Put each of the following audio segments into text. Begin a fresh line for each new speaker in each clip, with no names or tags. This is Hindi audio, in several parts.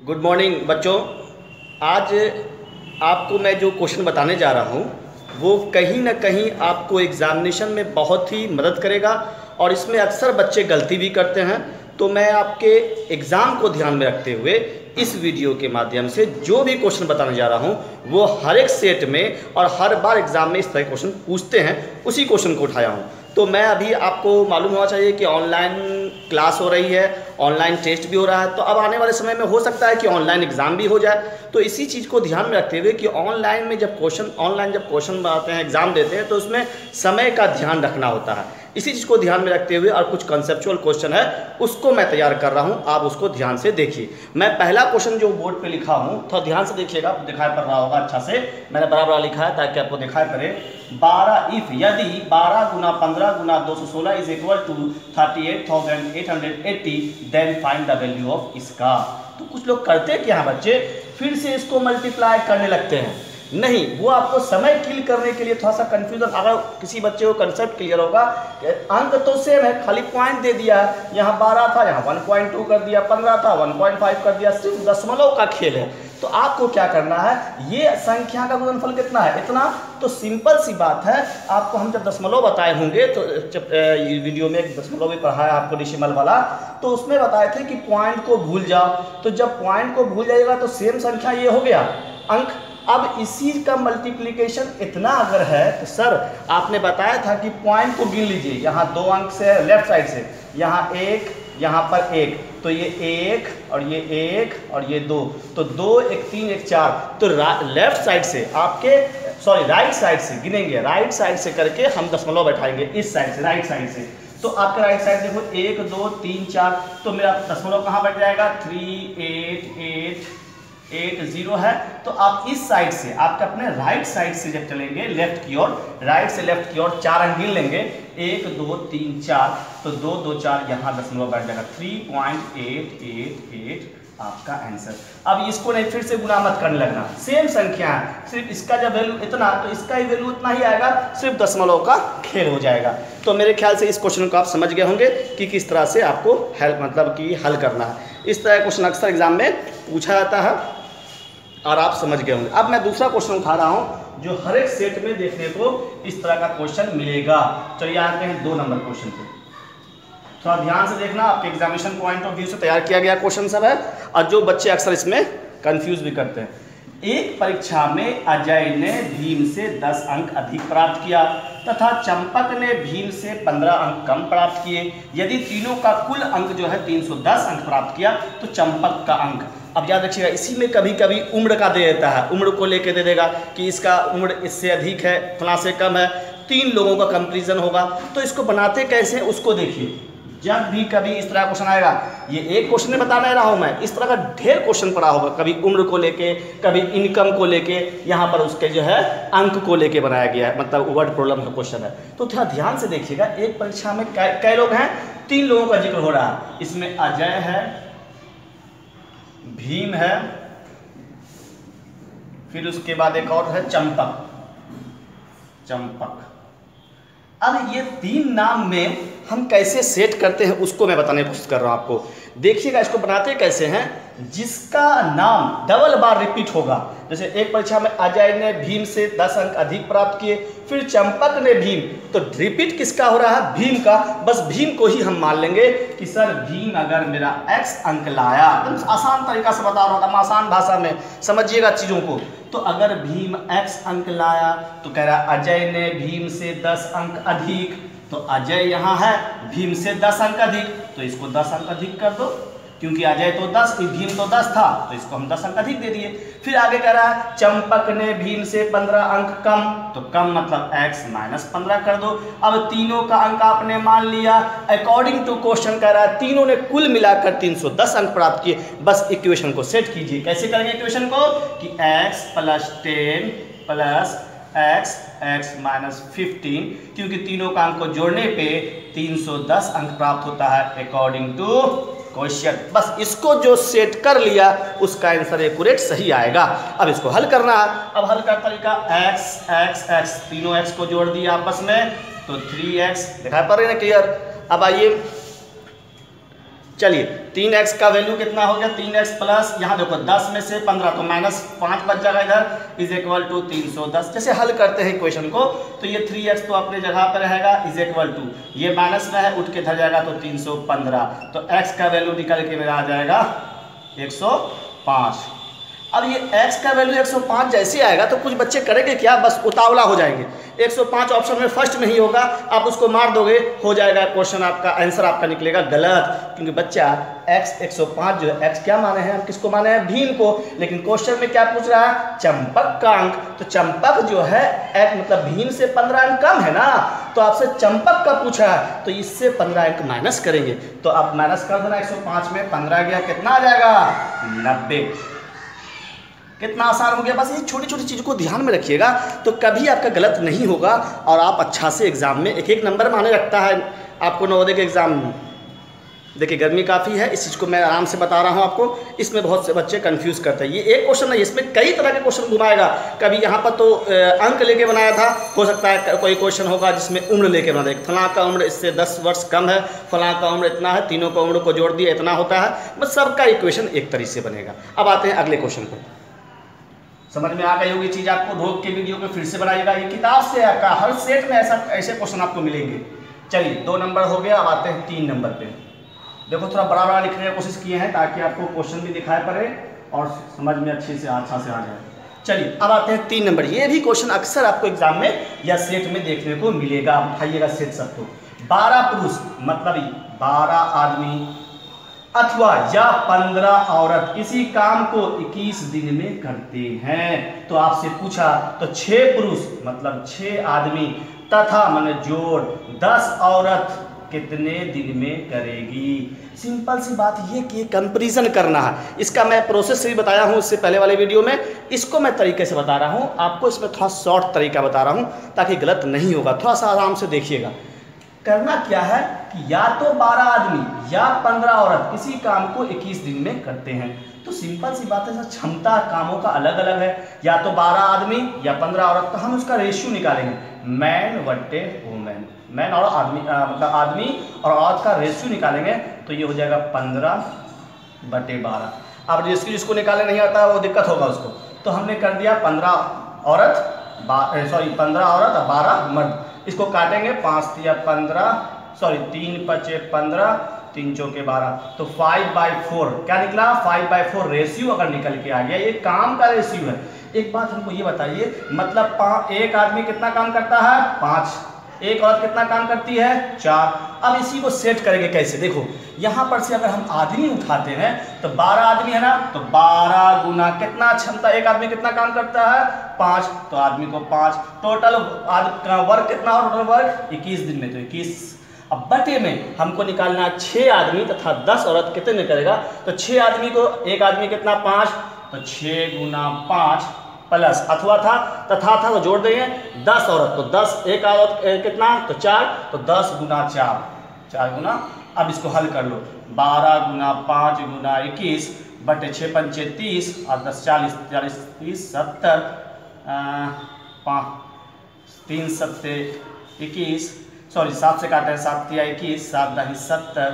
गुड मॉर्निंग बच्चों। आज आपको मैं जो क्वेश्चन बताने जा रहा हूँ वो कहीं ना कहीं आपको एग्ज़ामिनेशन में बहुत ही मदद करेगा और इसमें अक्सर बच्चे गलती भी करते हैं। तो मैं आपके एग्ज़ाम को ध्यान में रखते हुए इस वीडियो के माध्यम से जो भी क्वेश्चन बताने जा रहा हूँ वो हर एक सेट में और हर बार एग्ज़ाम में इस तरह के क्वेश्चन पूछते हैं, उसी क्वेश्चन को उठाया हूँ। तो मैं अभी आपको मालूम होना चाहिए कि ऑनलाइन क्लास हो रही है, ऑनलाइन टेस्ट भी हो रहा है, तो अब आने वाले समय में हो सकता है कि ऑनलाइन एग्ज़ाम भी हो जाए। तो इसी चीज़ को ध्यान में रखते हुए कि ऑनलाइन जब क्वेश्चन आते हैं, एग्ज़ाम देते हैं, तो उसमें समय का ध्यान रखना होता है। इसी चीज़ को ध्यान में रखते हुए और कुछ कंसेप्चुअल क्वेश्चन है उसको मैं तैयार कर रहा हूँ, आप उसको ध्यान से देखिए। मैं पहला क्वेश्चन जो बोर्ड पे लिखा हूँ थोड़ा ध्यान से देखिएगा, दिखाई पड़ रहा होगा अच्छा से, मैंने बराबर लिखा है ताकि आपको दिखाई पड़े। 12 इफ यदि 12 गुना 15 गुना 216 is equal to 38,880 then find the value of इसका। तो कुछ लोग करते हैं कि हाँ बच्चे फिर से इसको मल्टीप्लाई करने लगते हैं। नहीं, वो आपको समय किल करने के लिए थोड़ा सा कंफ्यूजन, अगर किसी बच्चे को कंसेप्ट क्लियर होगा, अंक तो सेम है, खाली पॉइंट दे दिया, यहाँ 12 था यहाँ 1.2 कर दिया, 15 था 1.5 कर दिया, सिर्फ दशमलव का खेल है। तो आपको क्या करना है, ये संख्या का गुणनफल कितना है, इतना। तो सिंपल सी बात है, आपको हम जब दशमलव बताए होंगे तो जब वीडियो में एक दशमलव भी पढ़ाया आपको डेसिमल वाला, तो उसमें बताए थे कि पॉइंट को भूल जाओ। तो जब पॉइंट को भूल जाएगा तो सेम संख्या ये हो गया अंक। अब इसी का मल्टीप्लिकेशन इतना अगर है तो सर आपने बताया था कि पॉइंट को गिन लीजिए, यहाँ 2 अंक से लेफ्ट साइड से, यहाँ 1 यहाँ पर 1, तो ये 1 और ये 1 और ये 2, तो 2 1 3 1 4। तो लेफ्ट साइड से आपके राइट साइड से गिनेंगे, राइट साइड से करके हम दशमलव बैठाएंगे इस साइड से, राइट साइड से। तो आपका राइट साइड देखो 1 2 3 4, तो मेरा दशमलव कहाँ बैठ जाएगा, 3880 है। तो आप इस साइड से, आपके अपने राइट साइड से जब चलेंगे लेफ्ट की ओर, राइट से लेफ्ट की ओर 4 अंक गिन लेंगे, 1 2 3 4, तो 2 2 4 यहाँ दशमलव बैठ जाएगा, 3.888 आपका आंसर। अब इसको नहीं फिर से गुना मत करने लगना, सेम संख्या है, सिर्फ इसका जब वैल्यू इतना तो इसका ही वैल्यू उतना ही आएगा, सिर्फ दशमलव का खेल हो जाएगा। तो मेरे ख्याल से इस क्वेश्चन को आप समझ गए होंगे कि किस तरह से आपको हल करना है। इस तरह क्वेश्चन अक्सर एग्जाम में पूछा जाता है और आप समझ गए होंगे। अब मैं दूसरा क्वेश्चन उठा रहा हूं जो हर एक सेट में देखने को इस तरह का क्वेश्चन मिलेगा। चलिए आते हैं 2 नंबर क्वेश्चन पे, थोड़ा ध्यान से देखना, आपके एग्जामिनेशन पॉइंट ऑफ व्यू से तैयार किया गया क्वेश्चन सब है और जो बच्चे अक्सर इसमें कंफ्यूज भी करते हैं। एक परीक्षा में अजय ने भीम से 10 अंक अधिक प्राप्त किया तथा चंपक ने भीम से 15 अंक कम प्राप्त किए। यदि तीनों का कुल अंक जो है 310 अंक प्राप्त किया तो चंपक का अंक। अब याद रखिएगा, इसी में कभी कभी उम्र का दे देता है, उम्र को लेके दे देगा कि इसका उम्र इससे अधिक है, फला से कम है, 3 लोगों का कंपैरिजन होगा। तो इसको बनाते कैसे हैं उसको देखिए। जब भी कभी इस तरह क्वेश्चन आएगा, ये एक क्वेश्चन में बता नहीं रहा हूँ मैं, इस तरह का ढेर क्वेश्चन पड़ा होगा, कभी उम्र को लेके, कभी इनकम को लेके, यहाँ पर उसके जो है अंक को लेके बनाया गया है, मतलब वर्ड प्रॉब्लम का क्वेश्चन है। तो थोड़ा ध्यान से देखिएगा, एक परीक्षा में कै लोग हैं, 3 लोगों का जिक्र हो रहा है। इसमें अजय है, भीम है, फिर उसके बाद एक और है चंपक। अब ये 3 नाम में हम कैसे सेट करते हैं उसको मैं बताने की कोशिश कर रहा हूं आपको। देखिएगा इसको बनाते कैसे हैं, जिसका नाम डबल बार रिपीट होगा। जैसे एक परीक्षा में अजय ने भीम से 10 अंक अधिक प्राप्त किए, फिर चंपक ने भीम, तो रिपीट किसका हो रहा है, भीम का। बस भीम को ही हम मान लेंगे कि सर भीम अगर मेरा x अंक लाया, एकदम आसान तरीका से बता रहा हूँ, आसान भाषा में समझिएगा चीज़ों को। तो अगर भीम x अंक लाया तो कह रहा अजय ने भीम से 10 अंक अधिक, तो अजय यहाँ है, भीम से 10 अंक अधिक, तो इसको 10 अंक अधिक कर दो, क्योंकि अजय तो 10, भीम तो 10 था, तो इसको हम 10 अंक अधिक दे दिए। फिर आगे कह रहा है चंपक ने भीम से 15 अंक कम, तो कम मतलब x माइनस 15 कर दो। अब तीनों का अंक आपने मान लिया, अकॉर्डिंग टू क्वेश्चन कह रहा है तीनों ने कुल मिलाकर 310 अंक प्राप्त किए। बस इक्वेशन को सेट कीजिए। कैसे करेंगे इक्वेशन को, कि x + 10 + x माइनस 15, क्योंकि तीनों का अंक को जोड़ने पे 310 अंक प्राप्त होता है अकॉर्डिंग टू क्वेश्चन। बस इसको जो सेट कर लिया उसका आंसर एक्यूरेट सही आएगा। अब इसको हल करना है। अब हल का तरीका x, तीनों x को जोड़ दिया आपस में, तो 3x दिखाई पड़ रही है ना क्लियर। अब आइए चलिए 3x का वैल्यू कितना हो गया, 3x प्लस यहाँ देखो 10 में से 15 तो -5 बच जाएगा इधर, इज इक्वल टू 310। जैसे हल करते हैं इक्वेशन को तो ये 3x तो अपने जगह पर रहेगा, इज इक्वल टू ये माइनस में है उठ के इधर जाएगा तो 315, तो x का वैल्यू निकल के मेरा आ जाएगा 105। अब ये x का वैल्यू 105 जैसे आएगा तो कुछ बच्चे करेंगे क्या, बस उतावला हो जाएंगे। 105 ऑप्शन में फर्स्ट में ही होगा, आप उसको मार दोगे हो जाएगा क्वेश्चन, आपका आंसर आपका निकलेगा गलत, क्योंकि बच्चा x 105 जो है x क्या माने हैं, किसको माने हैं, भीम को। लेकिन क्वेश्चन में क्या पूछ रहा है, चंपक का अंक, तो चंपक जो है x मतलब भीम से 15 अंक कम है ना, तो आपसे चंपक का पूछा है तो इससे 15 अंक माइनस करेंगे। तो अब माइनस कर देना, 105 में 15 गया कितना आ जाएगा 90। कितना आसान हो गया। बस ये छोटी छोटी चीज़ों को ध्यान में रखिएगा तो कभी आपका गलत नहीं होगा और आप अच्छा से एग्जाम में एक नंबर माने रखता है आपको नवोदय के एग्जाम में। देखिए गर्मी काफ़ी है, इस चीज़ को मैं आराम से बता रहा हूँ आपको, इसमें बहुत से बच्चे कंफ्यूज करते हैं। ये एक क्वेश्चन नहीं, इसमें कई तरह के क्वेश्चन घुमाएगा। कभी यहाँ पर तो अंक लेके बनाया था, हो सकता है कोई क्वेश्चन होगा जिसमें उम्र लेके बना दे, फलां का उम्र इससे 10 वर्ष कम है, फलां का उम्र इतना है, तीनों का उम्र को जोड़ दिया इतना होता है, बस सबका इक्वेशन एक तरीके से बनेगा। अब आते हैं अगले क्वेश्चन पर। समझ में आ गई होगी चीज़, आपको रोक के वीडियो पे फिर से बनाइएगा, ये किताब से आपका हर सेट में ऐसे क्वेश्चन आपको मिलेंगे। चलिए 2 नंबर हो गया, अब आते हैं 3 नंबर पे। देखो थोड़ा बड़ा बड़ा लिखने की कोशिश किए हैं ताकि आपको क्वेश्चन भी दिखाई पड़े और समझ में अच्छा से आ जाए। चलिए अब आते हैं 3 नंबर। ये भी क्वेश्चन अक्सर आपको एग्जाम में या सेट में देखने को मिलेगा। उठाइएगा सेट सबको। 12 पुरुष मतलब 12 आदमी अथवा या 15 औरत किसी काम को 21 दिन में करते हैं। तो आपसे पूछा तो 6 पुरुष मतलब 6 आदमी तथा माने जोड़ 10 औरत कितने दिन में करेगी। सिंपल सी बात ये कि कंपैरिजन करना है। इसका मैं प्रोसेस भी बताया हूँ इससे पहले वाले वीडियो में, इसको मैं तरीके से बता रहा हूँ आपको, इसमें थोड़ा शॉर्ट तरीका बता रहा हूँ ताकि गलत नहीं होगा। थोड़ा सा आराम से देखिएगा। करना क्या है कि या तो 12 आदमी या 15 औरत किसी काम को 21 दिन में करते हैं। तो सिंपल सी बात है, क्षमता कामों का अलग अलग है, या तो 12 आदमी या 15 औरत, तो हम उसका रेशियो निकालेंगे मैन बटे वुमेन, मैन और आदमी मतलब आदमी और औरत का रेशियो निकालेंगे तो ये हो जाएगा 15 बटे 12। अब जिसको निकालने नहीं आता वो दिक्कत होगा उसको, तो हमने कर दिया 15 औरत 12 मर्द। इसको काटेंगे 5 तिया 15 3 पचे 15 3 चौके 12, तो 5/4 क्या निकला 5/4 रेशियो अगर निकल के आ गया, ये काम का रेशियो है। एक बात हमको ये बताइए, मतलब एक आदमी कितना काम करता है 5, एक औरत कितना काम करती है 4। अब इसी को सेट करेंगे कैसे, देखो यहाँ पर से अगर हम आदमी उठाते हैं तो 12 आदमी है ना, तो 12 गुना कितना क्षमता, एक आदमी कितना काम करता है 5, तो आदमी को 5, टोटल वर्क कितना हो, टोटल वर्क 21 दिन में तो 21। अब बटे में हमको निकालना 6 आदमी तथा 10 औरत कितने करेगा, तो 6 आदमी को एक आदमी कितना 5, तो 6 गुना 5 प्लस अथवा था तथा था तो जोड़ देंगे 10 औरत, तो 10 एक औरत कितना तो 4, तो 10 गुना 4 गुना। अब इसको हल कर लो, 12 गुना 5 गुना 21 बटे 6 पंचे 30 और 10 40 40 30 70 3 सत्ते 21 सॉरी 7 से काटे 7 तिया 21 7 दही 70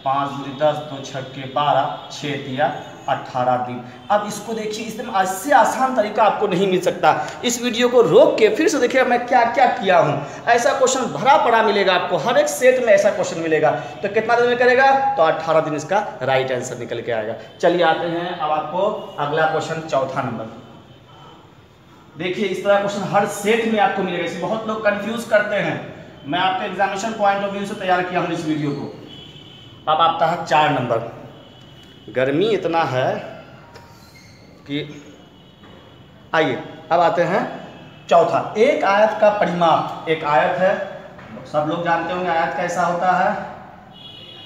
5 दूरी 10 2 छक्के 12 6 तिया 18 दिन। अब इसको देखिए, एकदम इससे आसान तरीका आपको नहीं मिल सकता। इस वीडियो को रोक के फिर से देखिए मैं क्या क्या किया हूँ। ऐसा क्वेश्चन भरा पड़ा मिलेगा आपको, हर एक सेट में ऐसा क्वेश्चन मिलेगा। तो कितना दिन में करेगा, तो 18 दिन इसका राइट आंसर निकल के आएगा। चलिए आते हैं अब आपको अगला क्वेश्चन, चौथा नंबर। देखिए इस तरह क्वेश्चन हर सेट में आपको मिलेगा, इसे बहुत लोग कंफ्यूज करते हैं। मैं आपके एग्जामिनेशन पॉइंट ऑफ व्यू से तैयार किया हूँ इस वीडियो को। अब आता है 4 नंबर। गर्मी इतना है कि आइए अब आते हैं चौथा। एक आयत का परिमाप, एक आयत है, सब लोग जानते होंगे आयत कैसा होता है,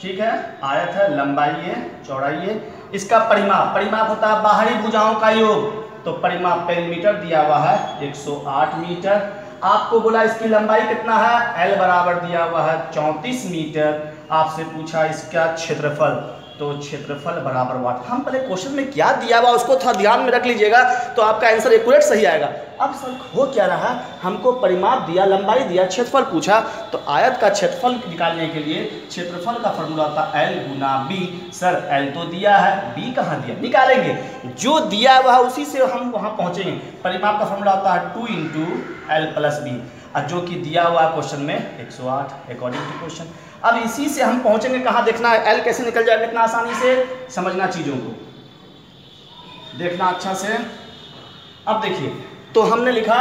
ठीक है। आयत है, लंबाई है, चौड़ाई है, इसका परिमाप होता है बाहरी भुजाओं का योग। तो परिमाप पेरीमीटर दिया हुआ है 108 मीटर। आपको बोला इसकी लंबाई कितना है, L बराबर दिया हुआ है 34 मीटर। आपसे पूछा इसका क्षेत्रफल, तो क्षेत्रफल बराबर वाट। हम पहले क्वेश्चन में क्या दिया हुआ उसको थोड़ा ध्यान में रख लीजिएगा तो आपका आंसर एक्यूरेट सही आएगा। अब सर हो क्या रहा, हमको परिमाप दिया, लंबाई दिया, क्षेत्रफल पूछा, तो आयत का क्षेत्रफल निकालने के लिए क्षेत्रफल का फॉर्मूला होता है L गुना B। सर L तो दिया है, B कहाँ दिया, निकालेंगे जो दिया हुआ है उसी से हम वहाँ पहुँचेंगे। परिमाप का फॉर्मूला होता है 2 × L + B, और जो कि दिया हुआ है क्वेश्चन में 108 अकॉर्डिंग टू क्वेश्चन। अब इसी से हम पहुंचेंगे कहाँ, देखना है L कैसे निकल जाएगा इतना आसानी से, समझना चीज़ों को, देखना अच्छा से। अब देखिए तो हमने लिखा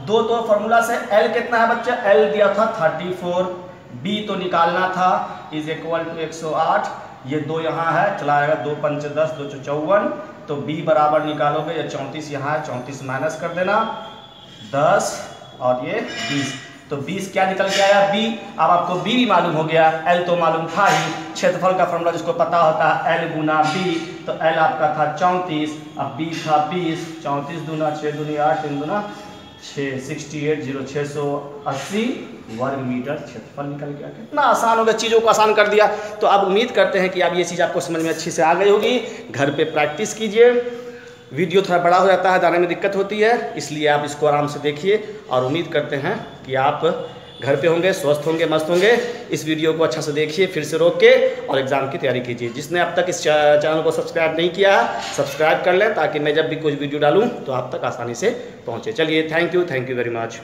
दो फार्मूला से L कितना है बच्चा, L दिया था 34, B तो निकालना था = 108, ये 2 यहाँ है, चला आएगा 2 × 5 = 10, 2 × 54, तो B बराबर निकालोगे, ये 34 यहाँ है, 34 माइनस कर देना 10 और ये 20, तो 20 क्या निकल के आया B। अब आपको B भी मालूम हो गया, L तो मालूम था ही, क्षेत्रफल का फॉर्मूला जिसको पता होता है L गुना B, तो L आपका था 34, अब B था 20, 34 दूना 6 दूनी 8, 3 दूना 6, 68, 680 वर्ग मीटर क्षेत्रफल निकल गया। कितना आसान हो गया, चीज़ों को आसान कर दिया। तो अब उम्मीद करते हैं कि अब ये चीज़ आपको समझ में अच्छी से आ गई होगी। घर पे प्रैक्टिस कीजिए, वीडियो थोड़ा बड़ा हो जाता है, जाने में दिक्कत होती है, इसलिए आप इसको आराम से देखिए, और उम्मीद करते हैं कि आप घर पे होंगे, स्वस्थ होंगे, मस्त होंगे। इस वीडियो को अच्छा से देखिए, फिर से रोक के, और एग्ज़ाम की तैयारी कीजिए। जिसने अब तक इस चैनल को सब्सक्राइब नहीं किया है, सब्सक्राइब कर लें, ताकि मैं जब भी कुछ वीडियो डालूँ तो आप तक आसानी से पहुँचे। चलिए, थैंक यू वेरी मच।